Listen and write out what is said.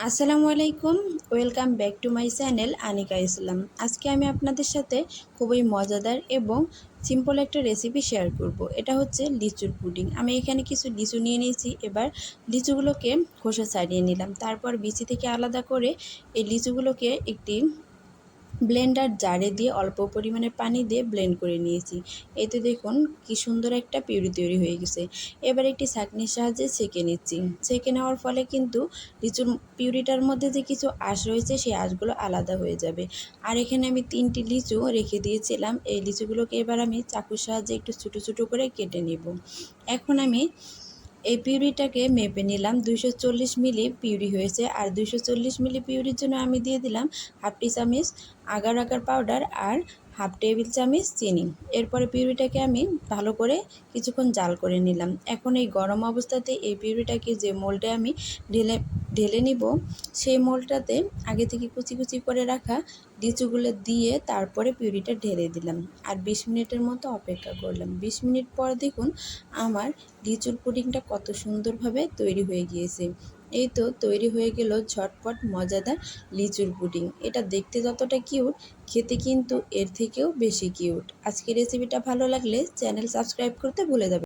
আসসালামু আলাইকুম। Welcome back to my channel Anika Islam. আজকে আমি আপনাদের সাথে খুবই মজাদার এবং সিম্পল একটা রেসিপি শেয়ার করব। এটা হচ্ছে লিচুর পুডিং। আমি এখানে কিছু লিচু নিয়ে নিয়েছি। এবার লিচুগুলোকে খোসা ছাড়িয়ে নিলাম। তারপর বিচি থেকে আলাদা করে এই লিচুগুলোকে একটি ব্লেন্ডার জারে দিয়ে অল্প পরিমাণে পানি দিয়ে ব্লেন্ড করে নিয়েছি। এতে দেখুন কি সুন্দর একটা পিউরি তৈরি হয়ে গেছে। এবার একটি ছাঁকনির সাহায্যে ছেঁকে নিচ্ছি। ছেঁকে নেওয়ার ফলে কিন্তু লিচুর পিউরিটার মধ্যে যে কিছু আঁশ রয়েছে সেই আঁশগুলো আলাদা হয়ে যাবে। আর এখানে আমি 3টি লিচু রেখে দিয়েছিলাম। এই লিচুগুলোকে এবার আমি চাকুর সাহায্যে একটু ছোটো ছোটো করে কেটে নেব। এখন আমি এই পিউরিটাকে মেপে নিলাম। 240 মিলি পিউরি হয়েছে। আর 240 মিলি পিউরির জন্য আমি দিয়ে দিলাম হাফ টি চামচ আগার আগার পাউডার আর হাফ টেবিল চামচ চিনি। এরপরে পিউরিটাকে আমি ভালো করে কিছুক্ষণ জাল করে নিলাম। এখন এই গরম অবস্থাতে এই পিউরিটাকে যে মোল্ডে আমি ঢেলে ঢেলে নিব, সেই মোল্ডটাতে আগে থেকে কুচি কুচি করে রাখা লিচুগুলো দিয়ে তারপরে পিউরিটা ঢেলে দিলাম। আর 20 মিনিটের মতো অপেক্ষা করলাম। 20 মিনিট পর দেখুন আমার লিচুর পুডিংটা কত সুন্দরভাবে তৈরি হয়ে গিয়েছে। এই তো তৈরি হয়ে গেল ঝটপট মজাদার লিচুর পুডিং। এটা দেখতে যতটা কিউট, খেতে কিন্তু এর থেকেও বেশি কিউট। আজকের রেসিপিটা ভালো লাগলে চ্যানেল সাবস্ক্রাইব করতে ভুলে যাবেন।